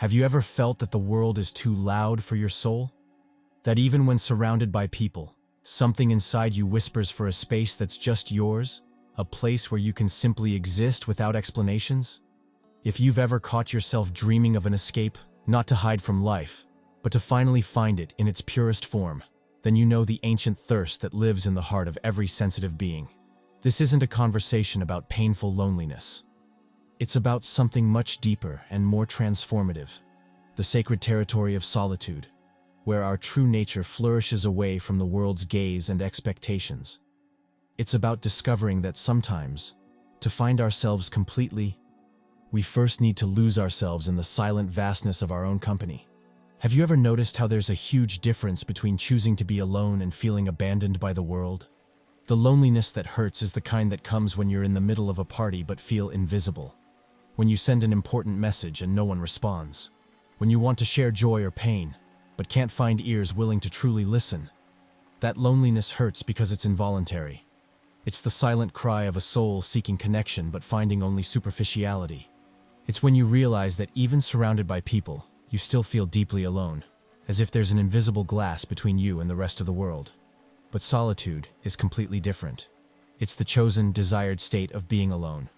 Have you ever felt that the world is too loud for your soul? That even when surrounded by people, something inside you whispers for a space that's just yours? A place where you can simply exist without explanations? If you've ever caught yourself dreaming of an escape, not to hide from life, but to finally find it in its purest form, then you know the ancient thirst that lives in the heart of every sensitive being. This isn't a conversation about painful loneliness. It's about something much deeper and more transformative. The sacred territory of solitude, where our true nature flourishes away from the world's gaze and expectations. It's about discovering that sometimes, to find ourselves completely, we first need to lose ourselves in the silent vastness of our own company. Have you ever noticed how there's a huge difference between choosing to be alone and feeling abandoned by the world? The loneliness that hurts is the kind that comes when you're in the middle of a party but feel invisible. When you send an important message and no one responds. When you want to share joy or pain, but can't find ears willing to truly listen. That loneliness hurts because it's involuntary. It's the silent cry of a soul seeking connection but finding only superficiality. It's when you realize that even surrounded by people, you still feel deeply alone, as if there's an invisible glass between you and the rest of the world. But solitude is completely different. It's the chosen, desired state of being alone.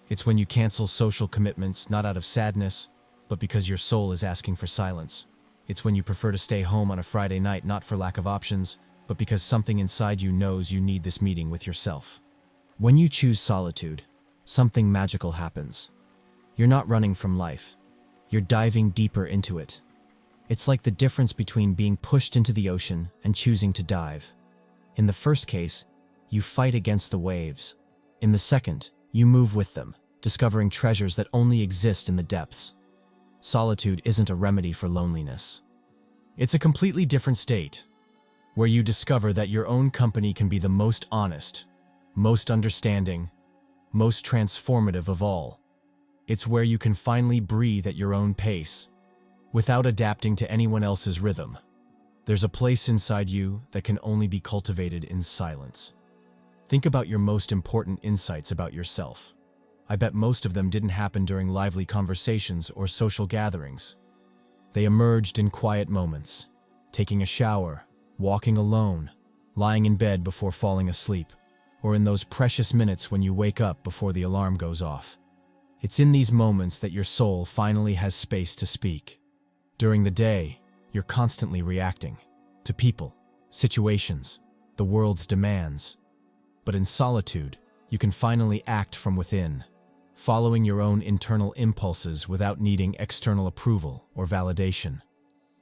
It's when you cancel social commitments not out of sadness, but because your soul is asking for silence. It's when you prefer to stay home on a Friday night not for lack of options, but because something inside you knows you need this meeting with yourself. When you choose solitude, something magical happens. You're not running from life. You're diving deeper into it. It's like the difference between being pushed into the ocean and choosing to dive. In the first case, you fight against the waves. In the second, you move with them, discovering treasures that only exist in the depths. Solitude isn't a remedy for loneliness. It's a completely different state, where you discover that your own company can be the most honest, most understanding, most transformative of all. It's where you can finally breathe at your own pace, without adapting to anyone else's rhythm. There's a place inside you that can only be cultivated in silence. Think about your most important insights about yourself. I bet most of them didn't happen during lively conversations or social gatherings. They emerged in quiet moments, taking a shower, walking alone, lying in bed before falling asleep, or in those precious minutes when you wake up before the alarm goes off. It's in these moments that your soul finally has space to speak. During the day, you're constantly reacting to people, situations, the world's demands. But in solitude, you can finally act from within, following your own internal impulses without needing external approval or validation.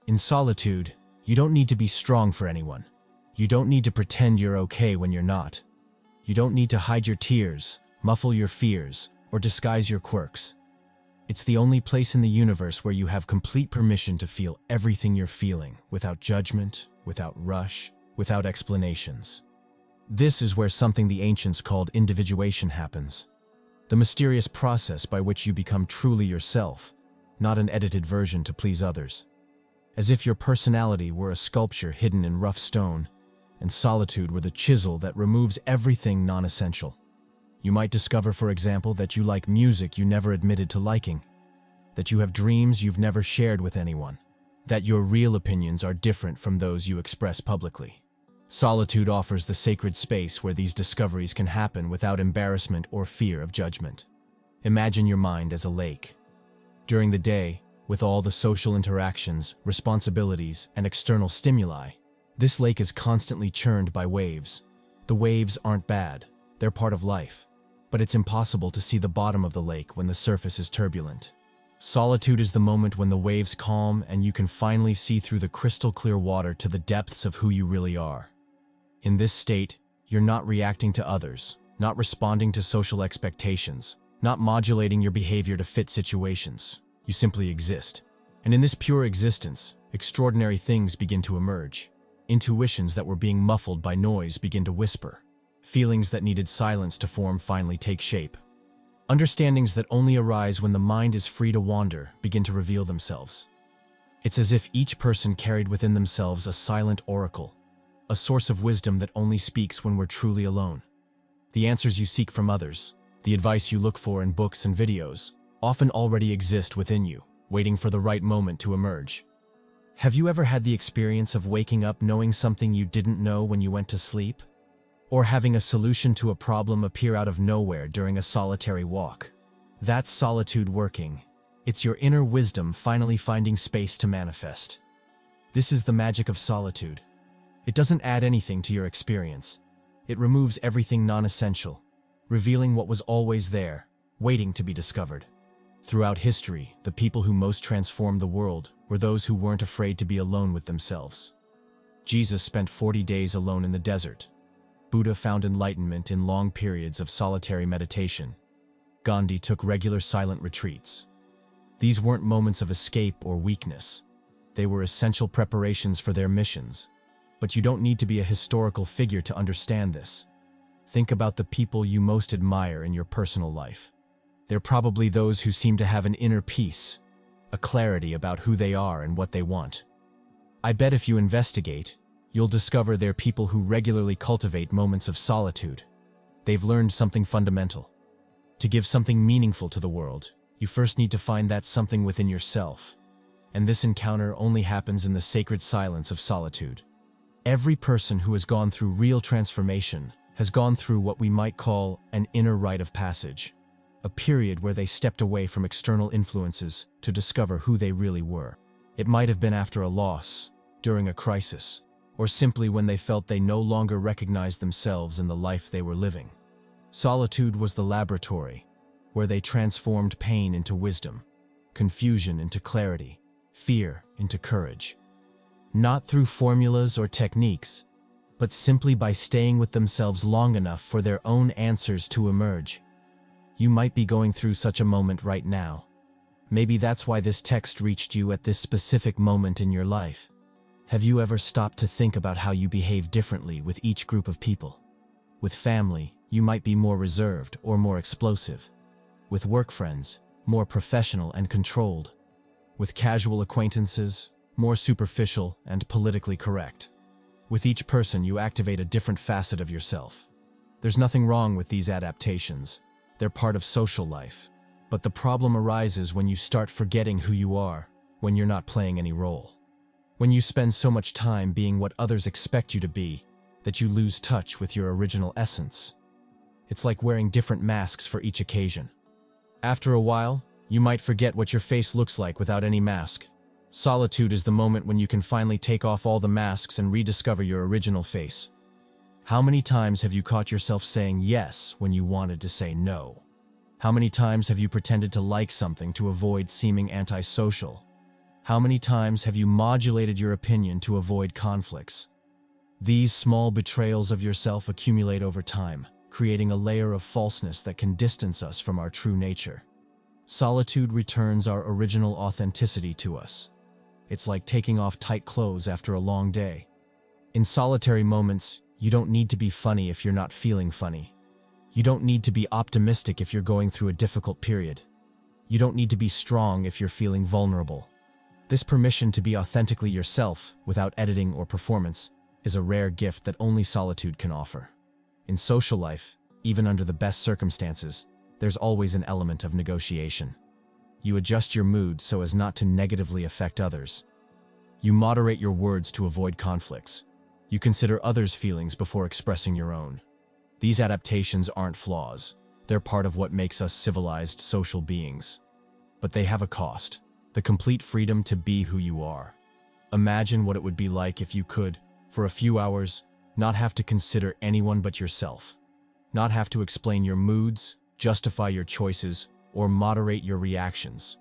In solitude, you don't need to be strong for anyone. You don't need to pretend you're okay when you're not. You don't need to hide your tears, muffle your fears, or disguise your quirks. It's the only place in the universe where you have complete permission to feel everything you're feeling, without judgment, without rush, without explanations. This is where something the ancients called individuation happens. The mysterious process by which you become truly yourself, not an edited version to please others. As if your personality were a sculpture hidden in rough stone, and solitude were the chisel that removes everything non-essential. You might discover, for example, that you like music you never admitted to liking, that you have dreams you've never shared with anyone, that your real opinions are different from those you express publicly. Solitude offers the sacred space where these discoveries can happen without embarrassment or fear of judgment. Imagine your mind as a lake. During the day, with all the social interactions, responsibilities, and external stimuli, this lake is constantly churned by waves. The waves aren't bad, they're part of life. But it's impossible to see the bottom of the lake when the surface is turbulent. Solitude is the moment when the waves calm and you can finally see through the crystal clear water to the depths of who you really are. In this state, you're not reacting to others, not responding to social expectations, not modulating your behavior to fit situations. You simply exist. And in this pure existence, extraordinary things begin to emerge. Intuitions that were being muffled by noise begin to whisper. Feelings that needed silence to form finally take shape. Understandings that only arise when the mind is free to wander begin to reveal themselves. It's as if each person carried within themselves a silent oracle, a source of wisdom that only speaks when we're truly alone. The answers you seek from others, the advice you look for in books and videos, often already exist within you, waiting for the right moment to emerge. Have you ever had the experience of waking up knowing something you didn't know when you went to sleep? Or having a solution to a problem appear out of nowhere during a solitary walk? That's solitude working. It's your inner wisdom finally finding space to manifest. This is the magic of solitude. It doesn't add anything to your experience. It removes everything non-essential, revealing what was always there, waiting to be discovered. Throughout history, the people who most transformed the world were those who weren't afraid to be alone with themselves. Jesus spent 40 days alone in the desert. Buddha found enlightenment in long periods of solitary meditation. Gandhi took regular silent retreats. These weren't moments of escape or weakness. They were essential preparations for their missions. But you don't need to be a historical figure to understand this. Think about the people you most admire in your personal life. They're probably those who seem to have an inner peace, a clarity about who they are and what they want. I bet if you investigate, you'll discover they're people who regularly cultivate moments of solitude. They've learned something fundamental. To give something meaningful to the world, you first need to find that something within yourself. And this encounter only happens in the sacred silence of solitude. Every person who has gone through real transformation has gone through what we might call an inner rite of passage, a period where they stepped away from external influences to discover who they really were. It might have been after a loss, during a crisis, or simply when they felt they no longer recognized themselves in the life they were living. Solitude was the laboratory, where they transformed pain into wisdom, confusion into clarity, fear into courage. Not through formulas or techniques, but simply by staying with themselves long enough for their own answers to emerge. You might be going through such a moment right now. Maybe that's why this text reached you at this specific moment in your life. Have you ever stopped to think about how you behave differently with each group of people? With family, you might be more reserved or more explosive. With work friends, more professional and controlled. With casual acquaintances, more superficial and politically correct. With each person, you activate a different facet of yourself. There's nothing wrong with these adaptations. They're part of social life. But the problem arises when you start forgetting who you are, when you're not playing any role. When you spend so much time being what others expect you to be, that you lose touch with your original essence. It's like wearing different masks for each occasion. After a while, you might forget what your face looks like without any mask. Solitude is the moment when you can finally take off all the masks and rediscover your original face. How many times have you caught yourself saying yes when you wanted to say no? How many times have you pretended to like something to avoid seeming antisocial? How many times have you modulated your opinion to avoid conflicts? These small betrayals of yourself accumulate over time, creating a layer of falseness that can distance us from our true nature. Solitude returns our original authenticity to us. It's like taking off tight clothes after a long day. In solitary moments, you don't need to be funny if you're not feeling funny. You don't need to be optimistic if you're going through a difficult period. You don't need to be strong if you're feeling vulnerable. This permission to be authentically yourself, without editing or performance, is a rare gift that only solitude can offer. In social life, even under the best circumstances, there's always an element of negotiation. You adjust your mood so as not to negatively affect others. You moderate your words to avoid conflicts. You consider others' feelings before expressing your own. These adaptations aren't flaws. They're part of what makes us civilized social beings. But they have a cost: the complete freedom to be who you are. Imagine what it would be like if you could, for a few hours, not have to consider anyone but yourself. Not have to explain your moods, justify your choices, or moderate your reactions.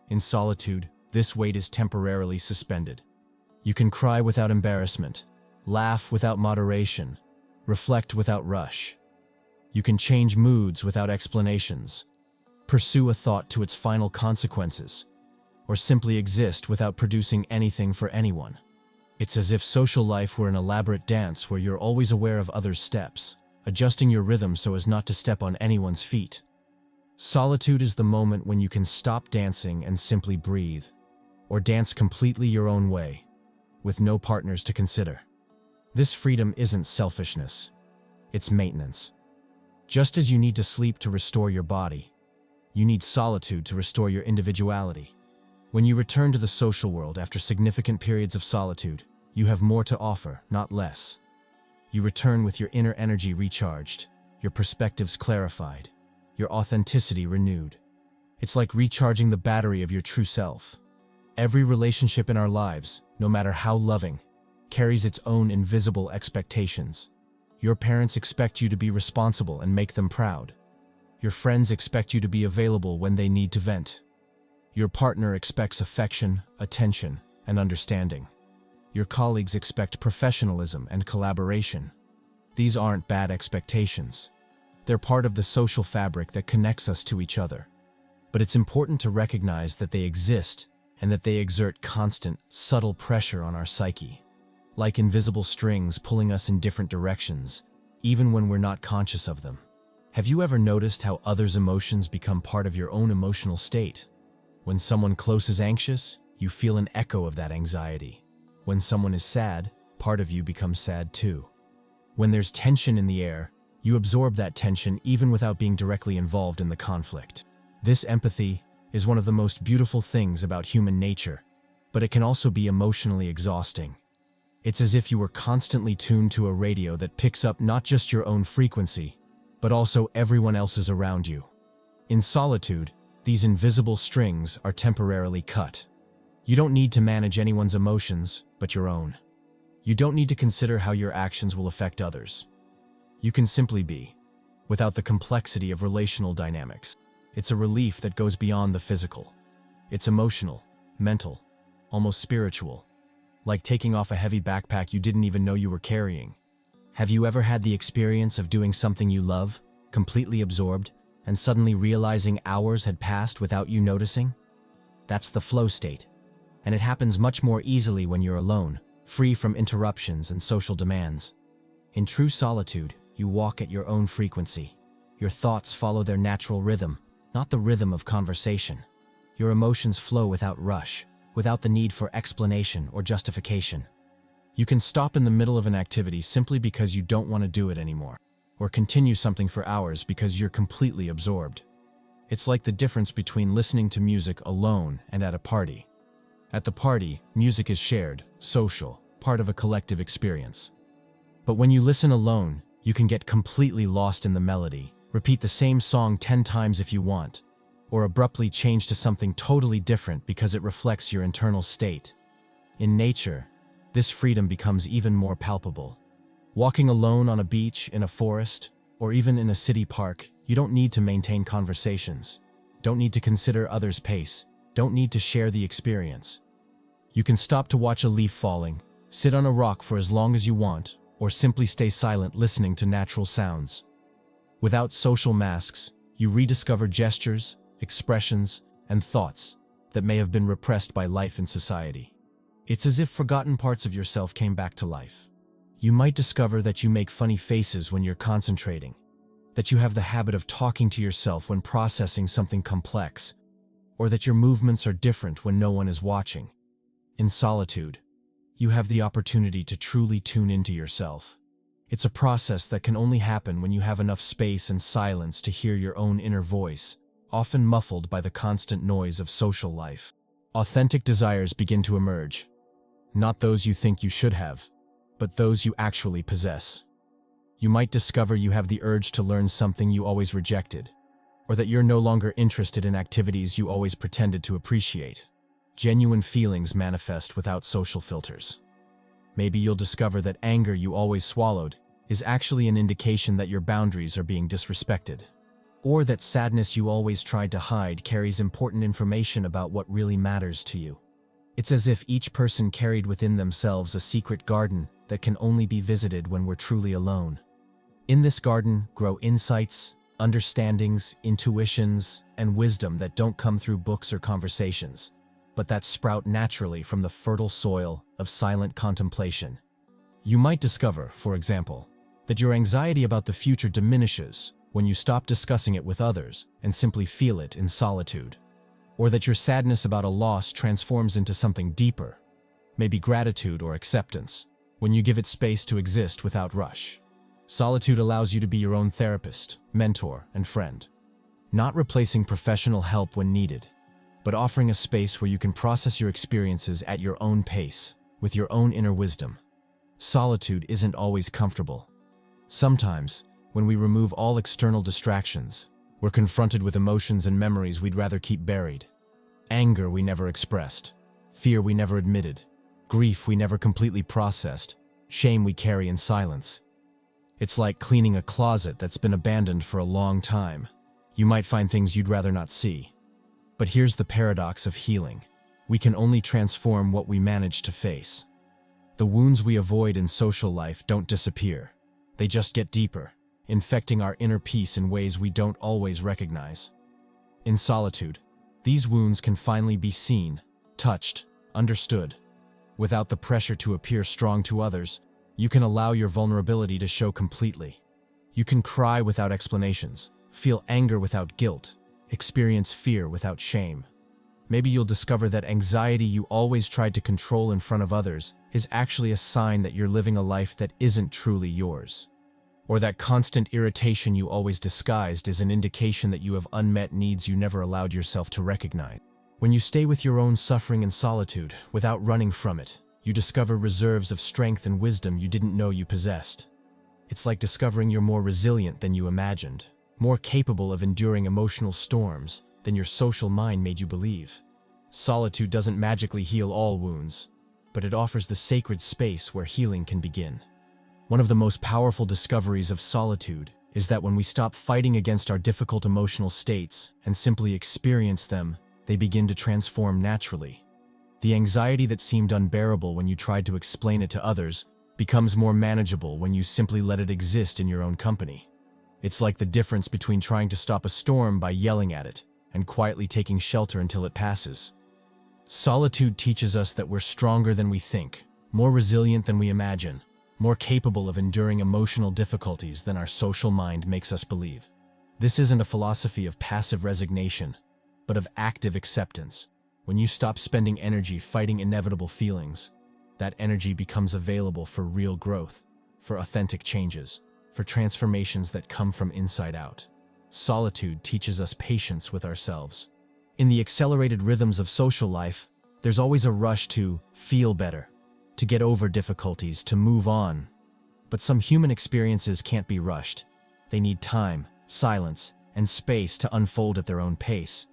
In solitude, this weight is temporarily suspended. You can cry without embarrassment, laugh without moderation, reflect without rush. You can change moods without explanations, pursue a thought to its final consequences, or simply exist without producing anything for anyone. It's as if social life were an elaborate dance where you're always aware of others' steps, adjusting your rhythm so as not to step on anyone's feet. Solitude is the moment when you can stop dancing and simply breathe, or dance completely your own way, with no partners to consider. This freedom isn't selfishness, it's maintenance. Just as you need to sleep to restore your body, you need solitude to restore your individuality. When you return to the social world after significant periods of solitude, you have more to offer, not less. You return with your inner energy recharged, your perspectives clarified, your authenticity renewed. It's like recharging the battery of your true self. Every relationship in our lives, no matter how loving, carries its own invisible expectations. Your parents expect you to be responsible and make them proud. Your friends expect you to be available when they need to vent. Your partner expects affection, attention, and understanding. Your colleagues expect professionalism and collaboration. These aren't bad expectations. They're part of the social fabric that connects us to each other. But it's important to recognize that they exist and that they exert constant, subtle pressure on our psyche, like invisible strings pulling us in different directions, even when we're not conscious of them. Have you ever noticed how others' emotions become part of your own emotional state? When someone close is anxious, you feel an echo of that anxiety. When someone is sad, part of you becomes sad too. When there's tension in the air, you absorb that tension even without being directly involved in the conflict. This empathy is one of the most beautiful things about human nature, but it can also be emotionally exhausting. It's as if you were constantly tuned to a radio that picks up not just your own frequency, but also everyone else's around you. In solitude, these invisible strings are temporarily cut. You don't need to manage anyone's emotions, but your own. You don't need to consider how your actions will affect others. You can simply be, without the complexity of relational dynamics. It's a relief that goes beyond the physical. It's emotional, mental, almost spiritual, like taking off a heavy backpack you didn't even know you were carrying. Have you ever had the experience of doing something you love, completely absorbed, and suddenly realizing hours had passed without you noticing? That's the flow state, and it happens much more easily when you're alone, free from interruptions and social demands. In true solitude, you walk at your own frequency. Your thoughts follow their natural rhythm, not the rhythm of conversation. Your emotions flow without rush, without the need for explanation or justification. You can stop in the middle of an activity simply because you don't want to do it anymore, or continue something for hours because you're completely absorbed. It's like the difference between listening to music alone and at a party. At the party, music is shared, social, part of a collective experience. But when you listen alone, you can get completely lost in the melody, repeat the same song 10 times if you want, or abruptly change to something totally different because it reflects your internal state. In nature, this freedom becomes even more palpable. Walking alone on a beach, in a forest, or even in a city park, you don't need to maintain conversations, don't need to consider others' pace, don't need to share the experience. You can stop to watch a leaf falling, sit on a rock for as long as you want, or simply stay silent listening to natural sounds. Without social masks, you rediscover gestures, expressions, and thoughts that may have been repressed by life and society. It's as if forgotten parts of yourself came back to life. You might discover that you make funny faces when you're concentrating, that you have the habit of talking to yourself when processing something complex, or that your movements are different when no one is watching. In solitude, you have the opportunity to truly tune into yourself. It's a process that can only happen when you have enough space and silence to hear your own inner voice, often muffled by the constant noise of social life. Authentic desires begin to emerge. Not those you think you should have, but those you actually possess. You might discover you have the urge to learn something you always rejected, or that you're no longer interested in activities you always pretended to appreciate. Genuine feelings manifest without social filters. Maybe you'll discover that anger you always swallowed is actually an indication that your boundaries are being disrespected, or that sadness you always tried to hide carries important information about what really matters to you. It's as if each person carried within themselves a secret garden that can only be visited when we're truly alone. In this garden grow insights, understandings, intuitions, and wisdom that don't come through books or conversations, but that sprout naturally from the fertile soil of silent contemplation. You might discover, for example, that your anxiety about the future diminishes when you stop discussing it with others and simply feel it in solitude, or that your sadness about a loss transforms into something deeper, maybe gratitude or acceptance, when you give it space to exist without rush. Solitude allows you to be your own therapist, mentor, and friend, not replacing professional help when needed, but offering a space where you can process your experiences at your own pace, with your own inner wisdom. Solitude isn't always comfortable. Sometimes, when we remove all external distractions, we're confronted with emotions and memories we'd rather keep buried. Anger we never expressed, fear we never admitted, grief we never completely processed, shame we carry in silence. It's like cleaning a closet that's been abandoned for a long time. You might find things you'd rather not see. But here's the paradox of healing. We can only transform what we manage to face. The wounds we avoid in social life don't disappear. They just get deeper, infecting our inner peace in ways we don't always recognize. In solitude, these wounds can finally be seen, touched, understood. Without the pressure to appear strong to others, you can allow your vulnerability to show completely. You can cry without explanations, feel anger without guilt, experience fear without shame. Maybe you'll discover that anxiety you always tried to control in front of others is actually a sign that you're living a life that isn't truly yours. Or that constant irritation you always disguised is an indication that you have unmet needs you never allowed yourself to recognize. When you stay with your own suffering in solitude, without running from it, you discover reserves of strength and wisdom you didn't know you possessed. It's like discovering you're more resilient than you imagined, more capable of enduring emotional storms than your social mind made you believe. Solitude doesn't magically heal all wounds, but it offers the sacred space where healing can begin. One of the most powerful discoveries of solitude is that when we stop fighting against our difficult emotional states and simply experience them, they begin to transform naturally. The anxiety that seemed unbearable when you tried to explain it to others becomes more manageable when you simply let it exist in your own company. It's like the difference between trying to stop a storm by yelling at it and quietly taking shelter until it passes. Solitude teaches us that we're stronger than we think, more resilient than we imagine, more capable of enduring emotional difficulties than our social mind makes us believe. This isn't a philosophy of passive resignation, but of active acceptance. When you stop spending energy fighting inevitable feelings, that energy becomes available for real growth, for authentic changes, for transformations that come from inside out. Solitude teaches us patience with ourselves. In the accelerated rhythms of social life, there's always a rush to feel better, to get over difficulties, to move on. But some human experiences can't be rushed. They need time, silence, and space to unfold at their own pace.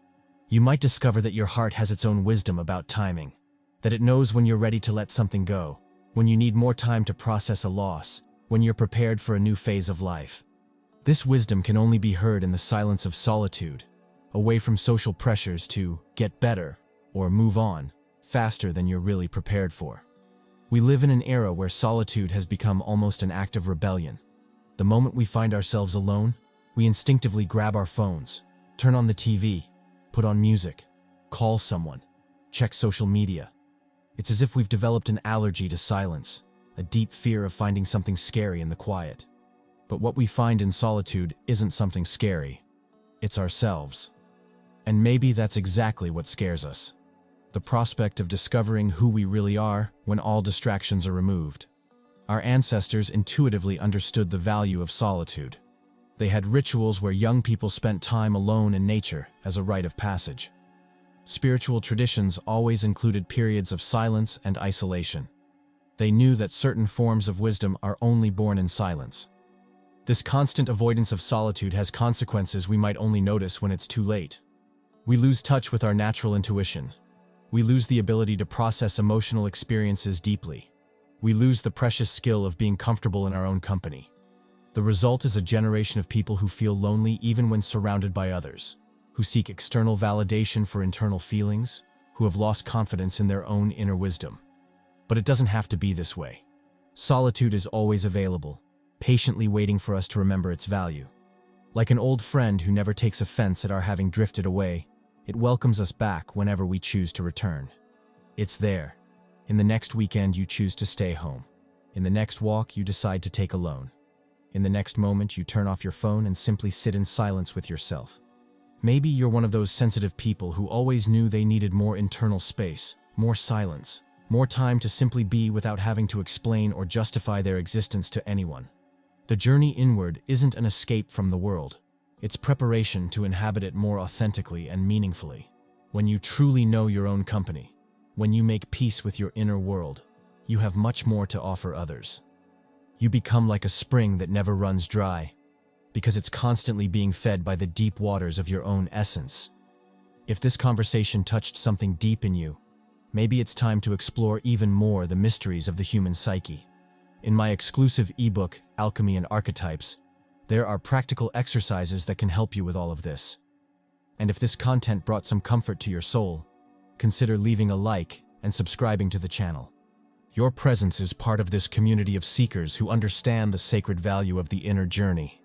You might discover that your heart has its own wisdom about timing, that it knows when you're ready to let something go, when you need more time to process a loss, when you're prepared for a new phase of life. This wisdom can only be heard in the silence of solitude, away from social pressures to get better or move on faster than you're really prepared for. We live in an era where solitude has become almost an act of rebellion. The moment we find ourselves alone, we instinctively grab our phones, turn on the TV, put on music, call someone, check social media. It's as if we've developed an allergy to silence, a deep fear of finding something scary in the quiet. But what we find in solitude isn't something scary. It's ourselves. And maybe that's exactly what scares us. The prospect of discovering who we really are when all distractions are removed. Our ancestors intuitively understood the value of solitude. They had rituals where young people spent time alone in nature as a rite of passage. Spiritual traditions always included periods of silence and isolation. They knew that certain forms of wisdom are only born in silence. This constant avoidance of solitude has consequences we might only notice when it's too late. We lose touch with our natural intuition. We lose the ability to process emotional experiences deeply. We lose the precious skill of being comfortable in our own company. The result is a generation of people who feel lonely even when surrounded by others, who seek external validation for internal feelings, who have lost confidence in their own inner wisdom. But it doesn't have to be this way. Solitude is always available, patiently waiting for us to remember its value. Like an old friend who never takes offense at our having drifted away, it welcomes us back whenever we choose to return. It's there. In the next weekend you choose to stay home. In the next walk you decide to take alone. In the next moment you turn off your phone and simply sit in silence with yourself. Maybe you're one of those sensitive people who always knew they needed more internal space, more silence, more time to simply be without having to explain or justify their existence to anyone. The journey inward isn't an escape from the world. It's preparation to inhabit it more authentically and meaningfully. When you truly know your own company, when you make peace with your inner world, you have much more to offer others. You become like a spring that never runs dry, because it's constantly being fed by the deep waters of your own essence. If this conversation touched something deep in you, maybe it's time to explore even more the mysteries of the human psyche. In my exclusive ebook, Alchemy and Archetypes, there are practical exercises that can help you with all of this. And if this content brought some comfort to your soul, consider leaving a like and subscribing to the channel. Your presence is part of this community of seekers who understand the sacred value of the inner journey.